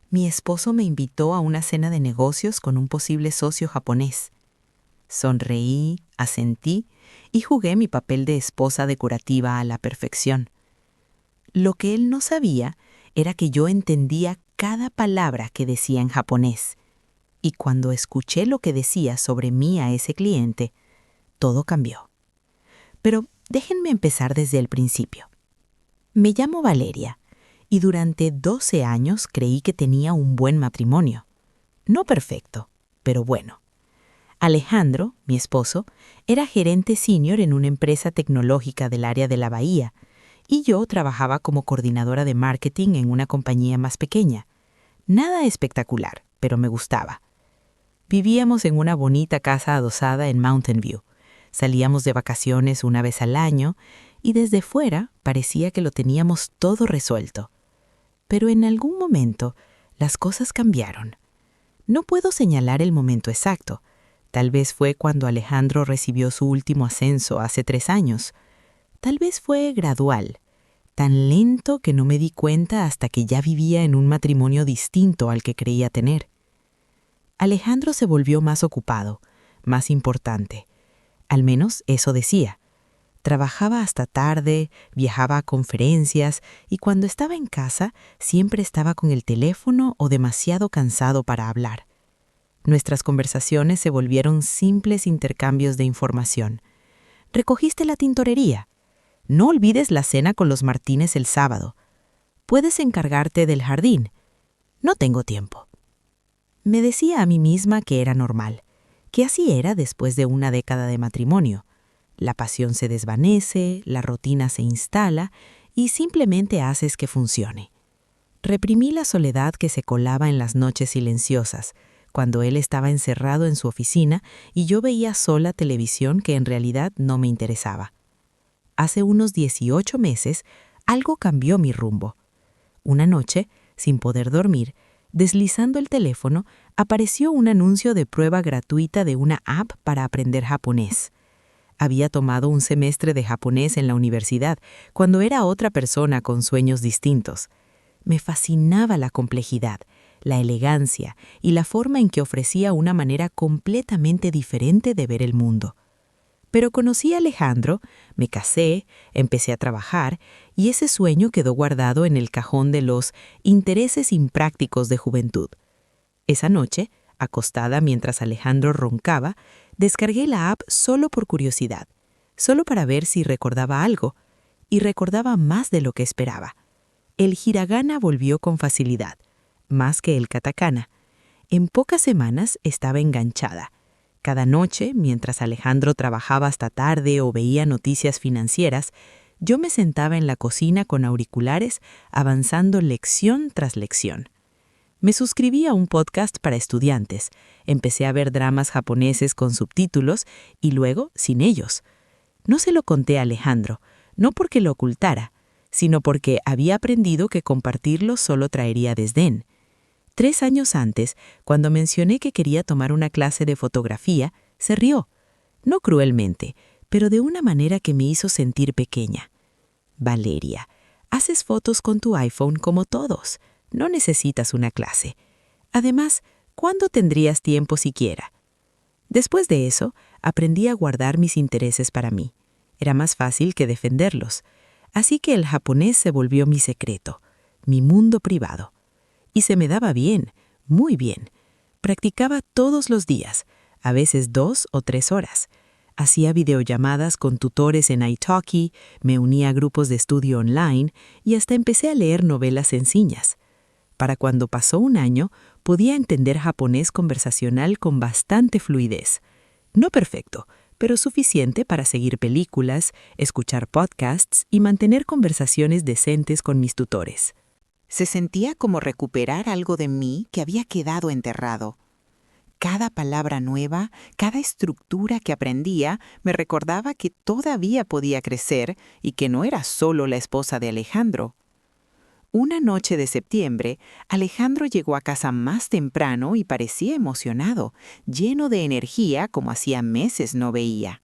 Mi esposo me invitó a una cena de negocios con un posible socio japonés. Sonreí, asentí y jugué mi papel de esposa decorativa a la perfección. Lo que él no sabía era que yo entendía cada palabra que decía en japonés, y cuando escuché lo que decía sobre mí a ese cliente, todo cambió. Pero déjenme empezar desde el principio. Me llamo Valeria, y durante 12 años creí que tenía un buen matrimonio. No perfecto, pero bueno. Alejandro, mi esposo, era gerente senior en una empresa tecnológica del área de la Bahía, y yo trabajaba como coordinadora de marketing en una compañía más pequeña. Nada espectacular, pero me gustaba. Vivíamos en una bonita casa adosada en Mountain View. Salíamos de vacaciones una vez al año y desde fuera parecía que lo teníamos todo resuelto. Pero en algún momento las cosas cambiaron. No puedo señalar el momento exacto. Tal vez fue cuando Alejandro recibió su último ascenso hace 3 años. Tal vez fue gradual, tan lento que no me di cuenta hasta que ya vivía en un matrimonio distinto al que creía tener. Alejandro se volvió más ocupado, más importante. Al menos eso decía. Trabajaba hasta tarde, viajaba a conferencias y cuando estaba en casa siempre estaba con el teléfono o demasiado cansado para hablar. Nuestras conversaciones se volvieron simples intercambios de información. ¿Recogiste la tintorería? No olvides la cena con los Martínez el sábado. ¿Puedes encargarte del jardín? No tengo tiempo. Me decía a mí misma que era normal, que así era después de una década de matrimonio. La pasión se desvanece, la rutina se instala y simplemente haces que funcione. Reprimí la soledad que se colaba en las noches silenciosas, cuando él estaba encerrado en su oficina y yo veía sola televisión que en realidad no me interesaba. Hace unos 18 meses, algo cambió mi rumbo. Una noche, sin poder dormir, deslizando el teléfono, apareció un anuncio de prueba gratuita de una app para aprender japonés. Había tomado un semestre de japonés en la universidad, cuando era otra persona con sueños distintos. Me fascinaba la complejidad, la elegancia y la forma en que ofrecía una manera completamente diferente de ver el mundo. Pero conocí a Alejandro, me casé, empecé a trabajar y ese sueño quedó guardado en el cajón de los intereses imprácticos de juventud. Esa noche, acostada mientras Alejandro roncaba, descargué la app solo por curiosidad, solo para ver si recordaba algo, y recordaba más de lo que esperaba. El hiragana volvió con facilidad, más que el katakana. En pocas semanas estaba enganchada. Cada noche, mientras Alejandro trabajaba hasta tarde o veía noticias financieras, yo me sentaba en la cocina con auriculares, avanzando lección tras lección. Me suscribí a un podcast para estudiantes, empecé a ver dramas japoneses con subtítulos y luego sin ellos. No se lo conté a Alejandro, no porque lo ocultara, sino porque había aprendido que compartirlo solo traería desdén. 3 años antes, cuando mencioné que quería tomar una clase de fotografía, se rió. No cruelmente, pero de una manera que me hizo sentir pequeña. Valeria, haces fotos con tu iPhone como todos. No necesitas una clase. Además, ¿cuándo tendrías tiempo siquiera? Después de eso, aprendí a guardar mis intereses para mí. Era más fácil que defenderlos. Así que el japonés se volvió mi secreto, mi mundo privado. Y se me daba bien, muy bien. Practicaba todos los días, a veces 2 o 3 horas. Hacía videollamadas con tutores en Italki, me unía a grupos de estudio online y hasta empecé a leer novelas sencillas. Para cuando pasó un año, podía entender japonés conversacional con bastante fluidez. No perfecto, pero suficiente para seguir películas, escuchar podcasts y mantener conversaciones decentes con mis tutores. Se sentía como recuperar algo de mí que había quedado enterrado. Cada palabra nueva, cada estructura que aprendía, me recordaba que todavía podía crecer y que no era solo la esposa de Alejandro. Una noche de septiembre, Alejandro llegó a casa más temprano y parecía emocionado, lleno de energía como hacía meses no veía.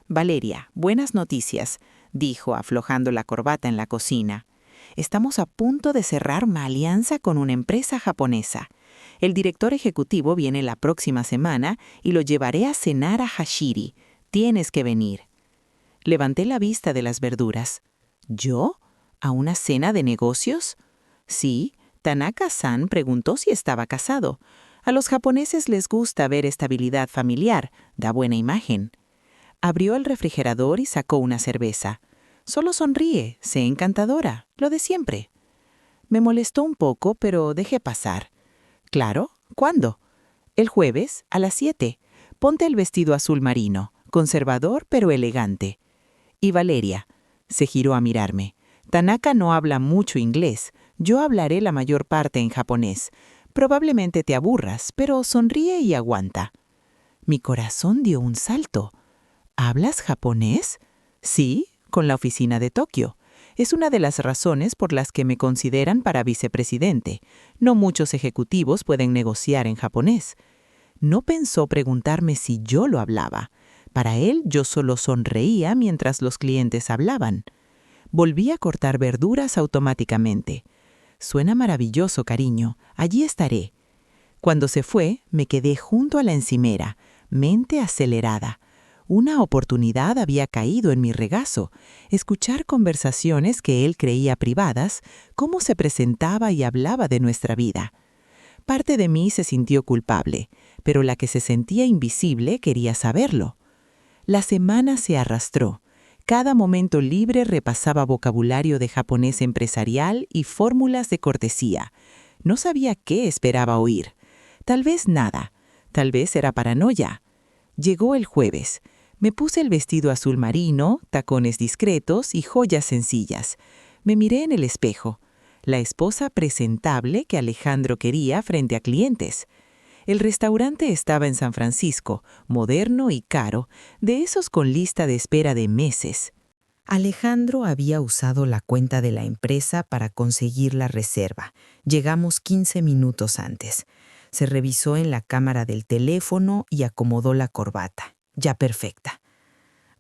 «Valeria, buenas noticias», dijo aflojando la corbata en la cocina. Estamos a punto de cerrar una alianza con una empresa japonesa. El director ejecutivo viene la próxima semana y lo llevaré a cenar a Hashiri. Tienes que venir. Levanté la vista de las verduras. ¿Yo? ¿A una cena de negocios? Sí, Tanaka-san preguntó si estaba casado. A los japoneses les gusta ver estabilidad familiar, da buena imagen. Abrió el refrigerador y sacó una cerveza. Solo sonríe, sé encantadora, lo de siempre. Me molestó un poco, pero dejé pasar. Claro, ¿cuándo? El jueves, a las 7. Ponte el vestido azul marino, conservador pero elegante. Y Valeria, se giró a mirarme. Tanaka no habla mucho inglés. Yo hablaré la mayor parte en japonés. Probablemente te aburras, pero sonríe y aguanta. Mi corazón dio un salto. ¿Hablas japonés? Sí, con la oficina de Tokio. Es una de las razones por las que me consideran para vicepresidente. No muchos ejecutivos pueden negociar en japonés. No pensó preguntarme si yo lo hablaba. Para él, yo solo sonreía mientras los clientes hablaban. Volví a cortar verduras automáticamente. Suena maravilloso, cariño. Allí estaré. Cuando se fue, me quedé junto a la encimera, mente acelerada. Una oportunidad había caído en mi regazo, escuchar conversaciones que él creía privadas, cómo se presentaba y hablaba de nuestra vida. Parte de mí se sintió culpable, pero la que se sentía invisible quería saberlo. La semana se arrastró. Cada momento libre repasaba vocabulario de japonés empresarial y fórmulas de cortesía. No sabía qué esperaba oír. Tal vez nada. Tal vez era paranoia. Llegó el jueves. Me puse el vestido azul marino, tacones discretos y joyas sencillas. Me miré en el espejo. La esposa presentable que Alejandro quería frente a clientes. El restaurante estaba en San Francisco, moderno y caro, de esos con lista de espera de meses. Alejandro había usado la cuenta de la empresa para conseguir la reserva. Llegamos 15 minutos antes. Se revisó en la cámara del teléfono y acomodó la corbata. Ya perfecta.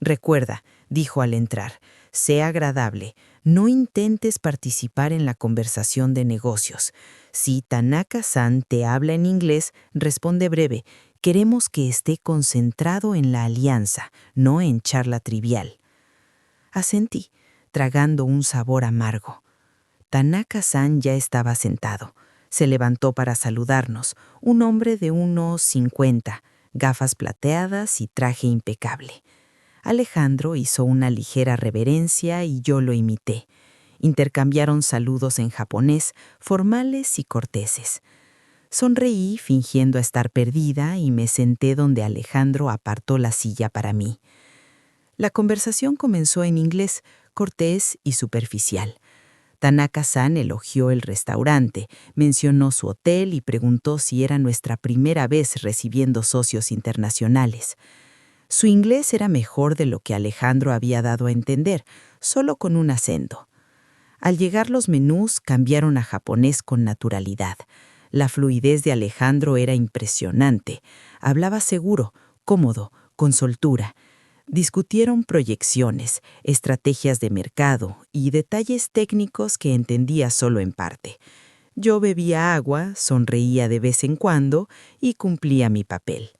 Recuerda, dijo al entrar, sé agradable. No intentes participar en la conversación de negocios. Si Tanaka-san te habla en inglés, responde breve. Queremos que esté concentrado en la alianza, no en charla trivial. Asentí, tragando un sabor amargo. Tanaka-san ya estaba sentado. Se levantó para saludarnos, un hombre de unos 50, gafas plateadas y traje impecable. Alejandro hizo una ligera reverencia y yo lo imité. Intercambiaron saludos en japonés, formales y corteses. Sonreí fingiendo estar perdida y me senté donde Alejandro apartó la silla para mí. La conversación comenzó en inglés, cortés y superficial. Tanaka-san elogió el restaurante, mencionó su hotel y preguntó si era nuestra primera vez recibiendo socios internacionales. Su inglés era mejor de lo que Alejandro había dado a entender, solo con un acento. Al llegar los menús cambiaron a japonés con naturalidad. La fluidez de Alejandro era impresionante. Hablaba seguro, cómodo, con soltura. Discutieron proyecciones, estrategias de mercado y detalles técnicos que entendía solo en parte. Yo bebía agua, sonreía de vez en cuando y cumplía mi papel.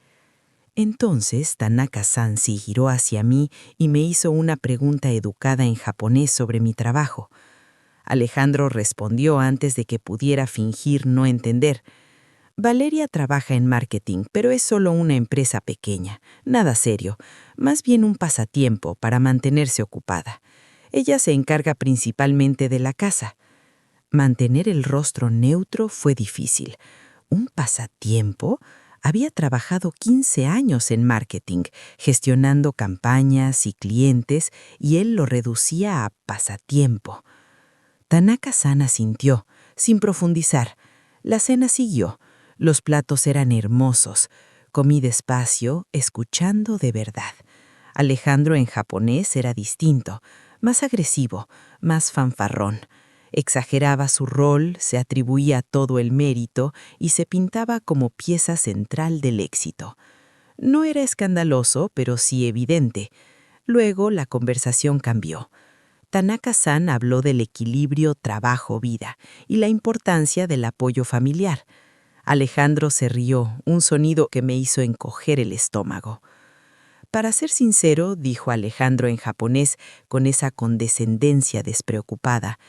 Entonces Tanaka-san se giró hacia mí y me hizo una pregunta educada en japonés sobre mi trabajo. Alejandro respondió antes de que pudiera fingir no entender. Valeria trabaja en marketing, pero es solo una empresa pequeña, nada serio, más bien un pasatiempo para mantenerse ocupada. Ella se encarga principalmente de la casa. Mantener el rostro neutro fue difícil. ¿Un pasatiempo? Había trabajado 15 años en marketing, gestionando campañas y clientes, y él lo reducía a pasatiempo. Tanaka-san asintió, sin profundizar. La cena siguió. Los platos eran hermosos. Comí despacio, escuchando de verdad. Alejandro en japonés era distinto, más agresivo, más fanfarrón. Exageraba su rol, se atribuía todo el mérito y se pintaba como pieza central del éxito. No era escandaloso, pero sí evidente. Luego la conversación cambió. Tanaka-san habló del equilibrio trabajo-vida y la importancia del apoyo familiar. Alejandro se rió, un sonido que me hizo encoger el estómago. Para ser sincero, dijo Alejandro en japonés con esa condescendencia despreocupada,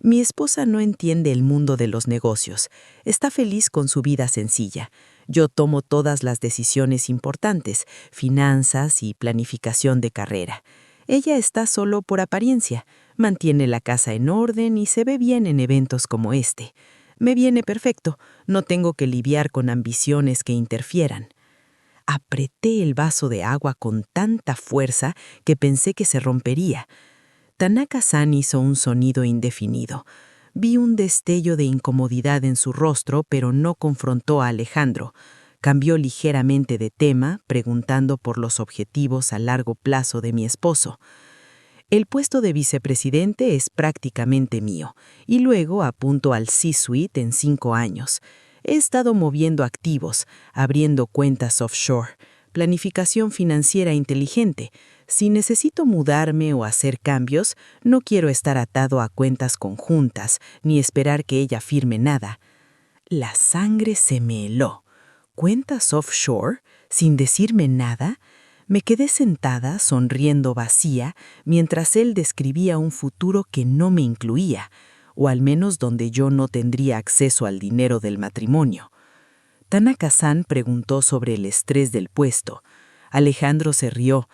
mi esposa no entiende el mundo de los negocios. Está feliz con su vida sencilla. Yo tomo todas las decisiones importantes, finanzas y planificación de carrera. Ella está solo por apariencia, mantiene la casa en orden y se ve bien en eventos como este. Me viene perfecto, no tengo que lidiar con ambiciones que interfieran. Apreté el vaso de agua con tanta fuerza que pensé que se rompería. Tanaka-san hizo un sonido indefinido. Vi un destello de incomodidad en su rostro, pero no confrontó a Alejandro. Cambió ligeramente de tema, preguntando por los objetivos a largo plazo de mi esposo. El puesto de vicepresidente es prácticamente mío, y luego apunto al C-Suite en 5 años. He estado moviendo activos, abriendo cuentas offshore, planificación financiera inteligente. Si necesito mudarme o hacer cambios, no quiero estar atado a cuentas conjuntas, ni esperar que ella firme nada. La sangre se me heló. ¿Cuentas offshore? ¿Sin decirme nada? Me quedé sentada, sonriendo vacía, mientras él describía un futuro que no me incluía, o al menos donde yo no tendría acceso al dinero del matrimonio. Tanaka-san preguntó sobre el estrés del puesto. Alejandro se rió.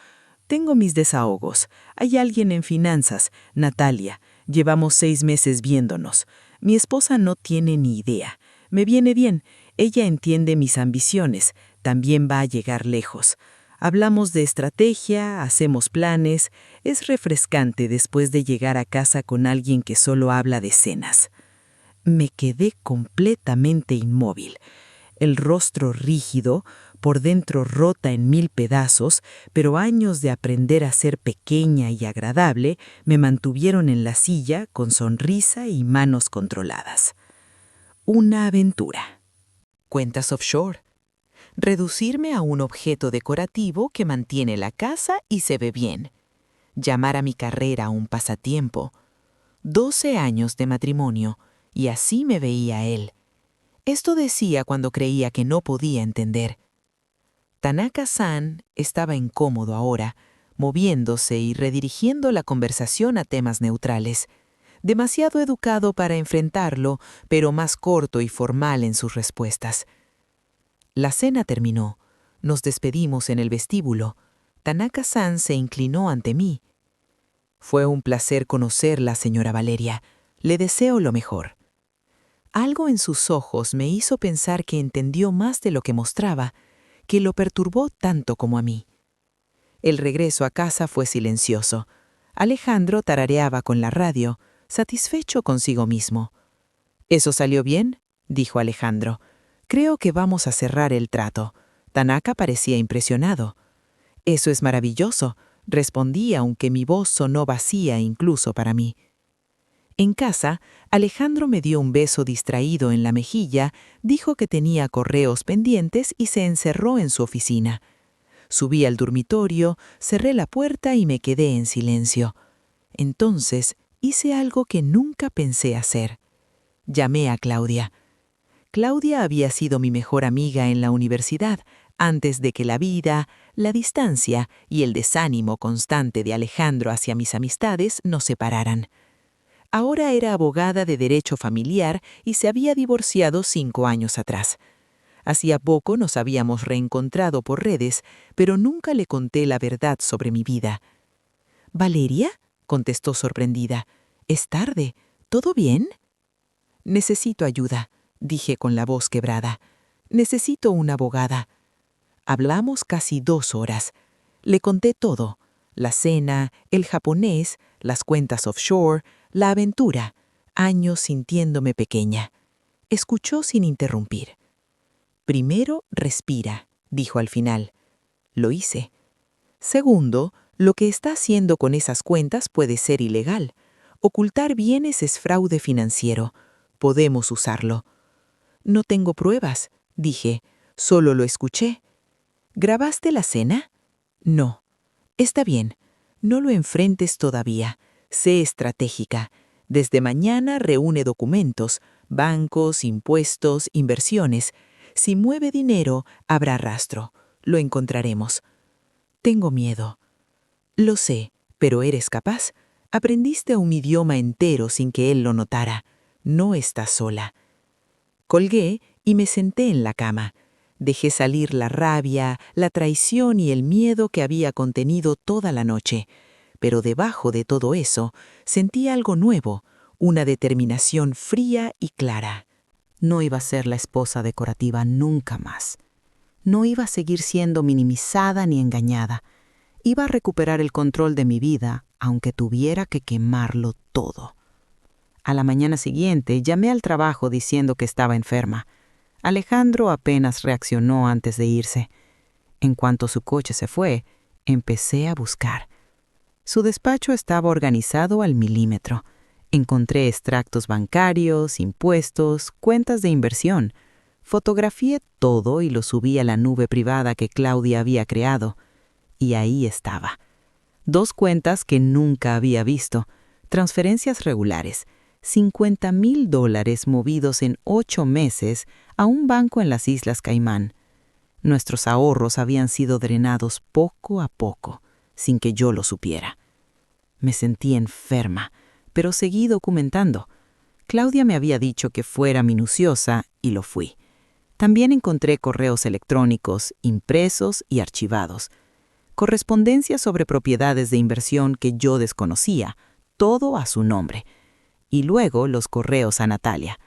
Tengo mis desahogos. Hay alguien en finanzas, Natalia. Llevamos 6 meses viéndonos. Mi esposa no tiene ni idea. Me viene bien. Ella entiende mis ambiciones. También va a llegar lejos. Hablamos de estrategia, hacemos planes. Es refrescante después de llegar a casa con alguien que solo habla de cenas. Me quedé completamente inmóvil. El rostro rígido, por dentro rota en 1000 pedazos, pero años de aprender a ser pequeña y agradable me mantuvieron en la silla con sonrisa y manos controladas. Una aventura. Cuentas offshore. Reducirme a un objeto decorativo que mantiene la casa y se ve bien. Llamar a mi carrera un pasatiempo. 12 años de matrimonio, y así me veía él. Esto decía cuando creía que no podía entender. Tanaka-san estaba incómodo ahora, moviéndose y redirigiendo la conversación a temas neutrales. Demasiado educado para enfrentarlo, pero más corto y formal en sus respuestas. La cena terminó. Nos despedimos en el vestíbulo. Tanaka-san se inclinó ante mí. Fue un placer conocerla, señora Valeria. Le deseo lo mejor. Algo en sus ojos me hizo pensar que entendió más de lo que mostraba, que lo perturbó tanto como a mí. El regreso a casa fue silencioso. Alejandro tarareaba con la radio, satisfecho consigo mismo. «¿Eso salió bien?», dijo Alejandro. «Creo que vamos a cerrar el trato». Tanaka parecía impresionado. «Eso es maravilloso», respondí, aunque mi voz sonó vacía incluso para mí. En casa, Alejandro me dio un beso distraído en la mejilla, dijo que tenía correos pendientes y se encerró en su oficina. Subí al dormitorio, cerré la puerta y me quedé en silencio. Entonces hice algo que nunca pensé hacer. Llamé a Claudia. Claudia había sido mi mejor amiga en la universidad, antes de que la vida, la distancia y el desánimo constante de Alejandro hacia mis amistades nos separaran. Ahora era abogada de derecho familiar y se había divorciado 5 años atrás. Hacía poco nos habíamos reencontrado por redes, pero nunca le conté la verdad sobre mi vida. «¿Valeria?», contestó sorprendida. «Es tarde. ¿Todo bien?». «Necesito ayuda», dije con la voz quebrada. «Necesito una abogada». Hablamos casi 2 horas. Le conté todo: la cena, el japonés, las cuentas offshore, la aventura, años sintiéndome pequeña. Escuchó sin interrumpir. «Primero, respira», dijo al final. Lo hice. «Segundo, lo que está haciendo con esas cuentas puede ser ilegal. Ocultar bienes es fraude financiero. Podemos usarlo». «No tengo pruebas», dije. «Solo lo escuché». «¿Grabaste la cena?» «No». «Está bien. No lo enfrentes todavía. Sé estratégica. Desde mañana reúne documentos, bancos, impuestos, inversiones. Si mueve dinero, habrá rastro. Lo encontraremos. Tengo miedo. Lo sé, pero eres capaz. Aprendiste un idioma entero sin que él lo notara. No estás sola. Colgué y me senté en la cama. Dejé salir la rabia, la traición y el miedo que había contenido toda la noche. Pero debajo de todo eso, sentí algo nuevo, una determinación fría y clara. No iba a ser la esposa decorativa nunca más. No iba a seguir siendo minimizada ni engañada. Iba a recuperar el control de mi vida, aunque tuviera que quemarlo todo. A la mañana siguiente llamé al trabajo diciendo que estaba enferma. Alejandro apenas reaccionó antes de irse. En cuanto su coche se fue, empecé a buscar. Su despacho estaba organizado al milímetro. Encontré extractos bancarios, impuestos, cuentas de inversión. Fotografié todo y lo subí a la nube privada que Claudia había creado. Y ahí estaba. 2 cuentas que nunca había visto, transferencias regulares, $50,000 movidos en 8 meses a un banco en las Islas Caimán. Nuestros ahorros habían sido drenados poco a poco, sin que yo lo supiera. Me sentí enferma, pero seguí documentando. Claudia me había dicho que fuera minuciosa y lo fui. También encontré correos electrónicos, impresos y archivados. Correspondencia sobre propiedades de inversión que yo desconocía, todo a su nombre. Y luego los correos a Natalia.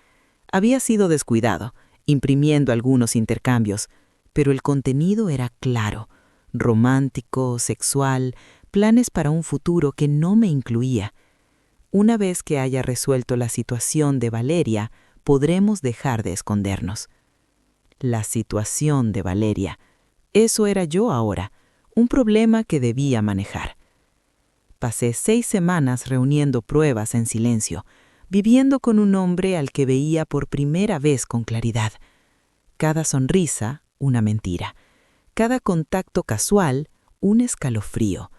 Había sido descuidado, imprimiendo algunos intercambios, pero el contenido era claro, romántico, sexual, planes para un futuro que no me incluía. Una vez que haya resuelto la situación de Valeria, podremos dejar de escondernos. La situación de Valeria. Eso era yo ahora, un problema que debía manejar. Pasé 6 semanas reuniendo pruebas en silencio, viviendo con un hombre al que veía por primera vez con claridad. Cada sonrisa, una mentira. Cada contacto casual, un escalofrío.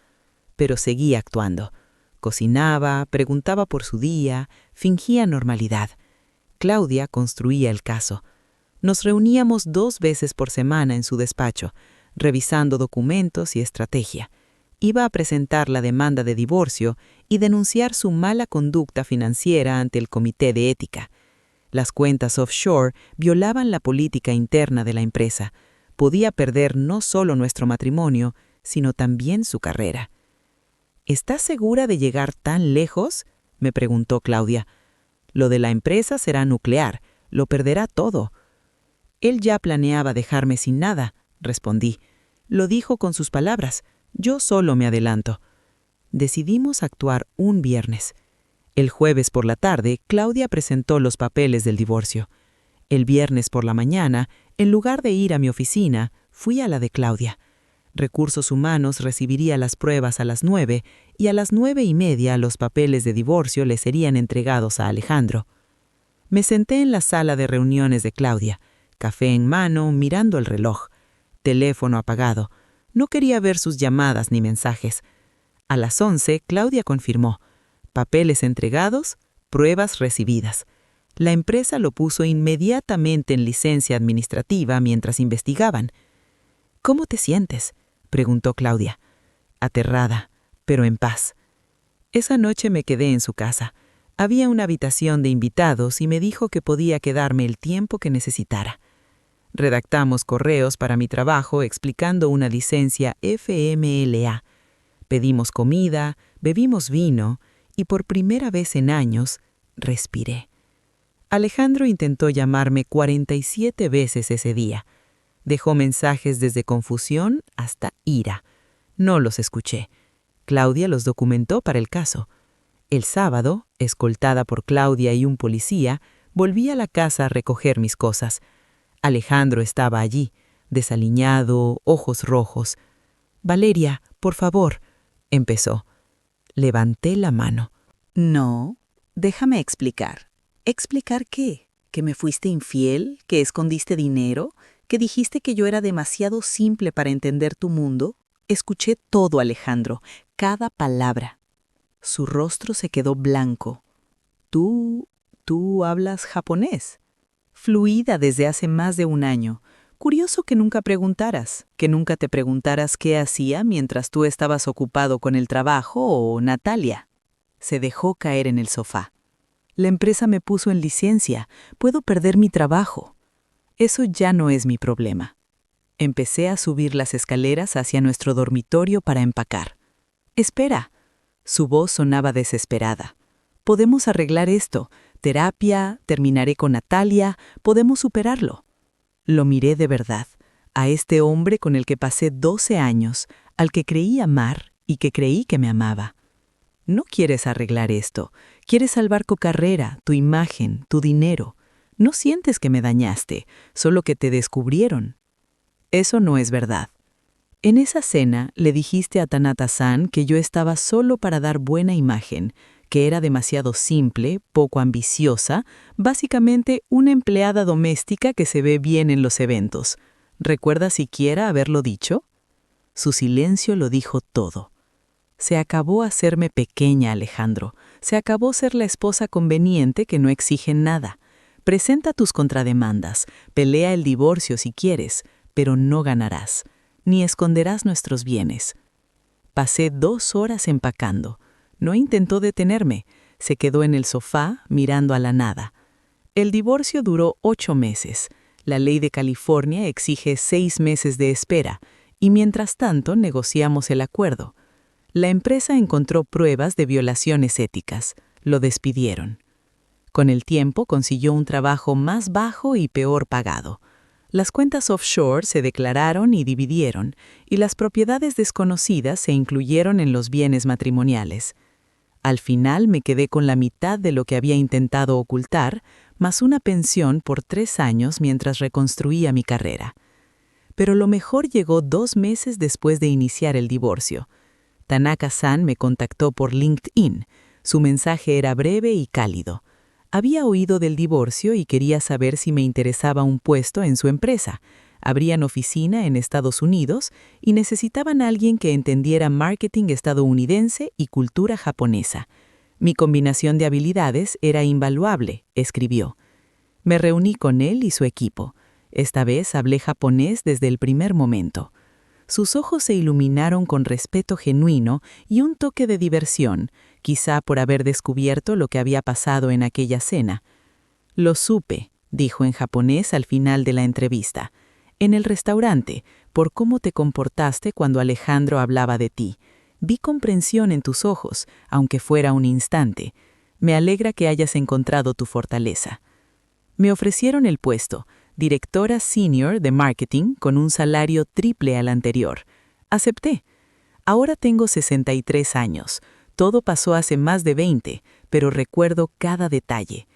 Pero seguía actuando. Cocinaba, preguntaba por su día, fingía normalidad. Claudia construía el caso. Nos reuníamos 2 veces por semana en su despacho, revisando documentos y estrategia. Iba a presentar la demanda de divorcio y denunciar su mala conducta financiera ante el Comité de Ética. Las cuentas offshore violaban la política interna de la empresa. Podía perder no solo nuestro matrimonio, sino también su carrera. ¿Estás segura de llegar tan lejos?, me preguntó Claudia. Lo de la empresa será nuclear, lo perderá todo. Él ya planeaba dejarme sin nada, respondí. Lo dijo con sus palabras. Yo solo me adelanto. Decidimos actuar un viernes. El jueves por la tarde, Claudia presentó los papeles del divorcio. El viernes por la mañana, en lugar de ir a mi oficina, fui a la de Claudia. Recursos Humanos recibiría las pruebas a las 9 y a las 9:30 los papeles de divorcio le serían entregados a Alejandro. Me senté en la sala de reuniones de Claudia, café en mano, mirando el reloj. Teléfono apagado. No quería ver sus llamadas ni mensajes. A las 11, Claudia confirmó. Papeles entregados, pruebas recibidas. La empresa lo puso inmediatamente en licencia administrativa mientras investigaban. ¿Cómo te sientes?, preguntó Claudia. Aterrada, pero en paz. Esa noche me quedé en su casa. Había una habitación de invitados y me dijo que podía quedarme el tiempo que necesitara. Redactamos correos para mi trabajo explicando una licencia FMLA. Pedimos comida, bebimos vino y por primera vez en años respiré. Alejandro intentó llamarme 47 veces ese día. Dejó mensajes desde confusión hasta ira. No los escuché. Claudia los documentó para el caso. El sábado, escoltada por Claudia y un policía, volví a la casa a recoger mis cosas. Alejandro estaba allí, desaliñado, ojos rojos. «Valeria, por favor», empezó. Levanté la mano. «No, déjame explicar». ¿Explicar qué? ¿Que me fuiste infiel? ¿Que escondiste dinero? ¿Que dijiste que yo era demasiado simple para entender tu mundo? Escuché todo, Alejandro, cada palabra. Su rostro se quedó blanco. ¿Tú hablas japonés? Fluida desde hace más de un año. Curioso que nunca preguntaras, que nunca te preguntaras qué hacía mientras tú estabas ocupado con el trabajo o Natalia. Se dejó caer en el sofá. La empresa me puso en licencia. Puedo perder mi trabajo. Eso ya no es mi problema. Empecé a subir las escaleras hacia nuestro dormitorio para empacar. Espera. Su voz sonaba desesperada. Podemos arreglar esto. Terapia, terminaré con Natalia, podemos superarlo. Lo miré de verdad, a este hombre con el que pasé 12 años, al que creí amar y que creí que me amaba. No quieres arreglar esto, quieres salvar tu carrera, tu imagen, tu dinero. No sientes que me dañaste, solo que te descubrieron. Eso no es verdad. En esa cena le dijiste a Tanata-san que yo estaba solo para dar buena imagen, que era demasiado simple, poco ambiciosa, básicamente una empleada doméstica que se ve bien en los eventos. ¿Recuerdas siquiera haberlo dicho? Su silencio lo dijo todo. Se acabó hacerme pequeña, Alejandro. Se acabó ser la esposa conveniente que no exige nada. Presenta tus contrademandas, pelea el divorcio si quieres, pero no ganarás, ni esconderás nuestros bienes. Pasé 2 horas empacando. No intentó detenerme, se quedó en el sofá mirando a la nada. El divorcio duró 8 meses. La ley de California exige 6 meses de espera, y mientras tanto negociamos el acuerdo. La empresa encontró pruebas de violaciones éticas. Lo despidieron. Con el tiempo consiguió un trabajo más bajo y peor pagado. Las cuentas offshore se declararon y dividieron, y las propiedades desconocidas se incluyeron en los bienes matrimoniales. Al final me quedé con la mitad de lo que había intentado ocultar, más una pensión por 3 años mientras reconstruía mi carrera. Pero lo mejor llegó 2 meses después de iniciar el divorcio. Tanaka-san me contactó por LinkedIn. Su mensaje era breve y cálido. Había oído del divorcio y quería saber si me interesaba un puesto en su empresa. Abrían oficina en Estados Unidos y necesitaban a alguien que entendiera marketing estadounidense y cultura japonesa. Mi combinación de habilidades era invaluable, escribió. Me reuní con él y su equipo. Esta vez hablé japonés desde el primer momento. Sus ojos se iluminaron con respeto genuino y un toque de diversión, quizá por haber descubierto lo que había pasado en aquella cena. Lo supe, dijo en japonés al final de la entrevista. En el restaurante, por cómo te comportaste cuando Alejandro hablaba de ti. Vi comprensión en tus ojos, aunque fuera un instante. Me alegra que hayas encontrado tu fortaleza. Me ofrecieron el puesto, directora senior de marketing con un salario triple al anterior. Acepté. Ahora tengo 63 años. Todo pasó hace más de 20, pero recuerdo cada detalle.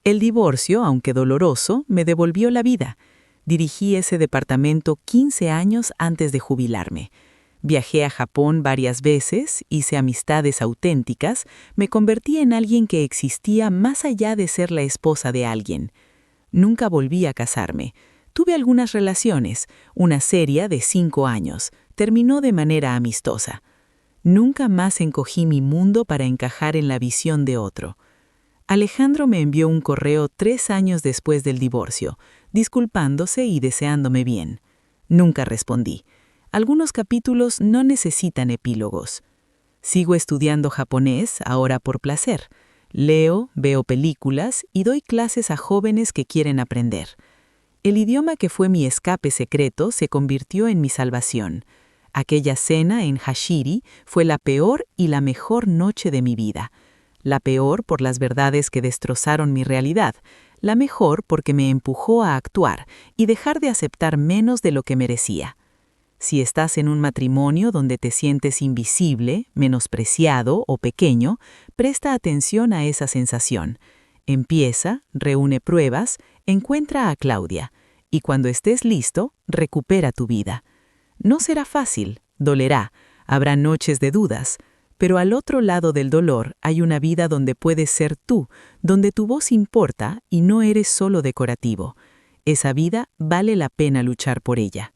El divorcio, aunque doloroso, me devolvió la vida. Dirigí ese departamento 15 años antes de jubilarme. Viajé a Japón varias veces, hice amistades auténticas, me convertí en alguien que existía más allá de ser la esposa de alguien. Nunca volví a casarme. Tuve algunas relaciones, una seria de 5 años. Terminó de manera amistosa. Nunca más encogí mi mundo para encajar en la visión de otro. Alejandro me envió un correo 3 años después del divorcio, disculpándose y deseándome bien. Nunca respondí. Algunos capítulos no necesitan epílogos. Sigo estudiando japonés, ahora por placer. Leo, veo películas y doy clases a jóvenes que quieren aprender. El idioma que fue mi escape secreto se convirtió en mi salvación. Aquella cena en Hashiri fue la peor y la mejor noche de mi vida. La peor por las verdades que destrozaron mi realidad, la mejor porque me empujó a actuar y dejar de aceptar menos de lo que merecía. Si estás en un matrimonio donde te sientes invisible, menospreciado o pequeño, presta atención a esa sensación. Empieza, reúne pruebas, encuentra a Claudia, y cuando estés listo, recupera tu vida. No será fácil, dolerá, habrá noches de dudas, pero al otro lado del dolor hay una vida donde puedes ser tú, donde tu voz importa y no eres solo decorativo. Esa vida vale la pena luchar por ella.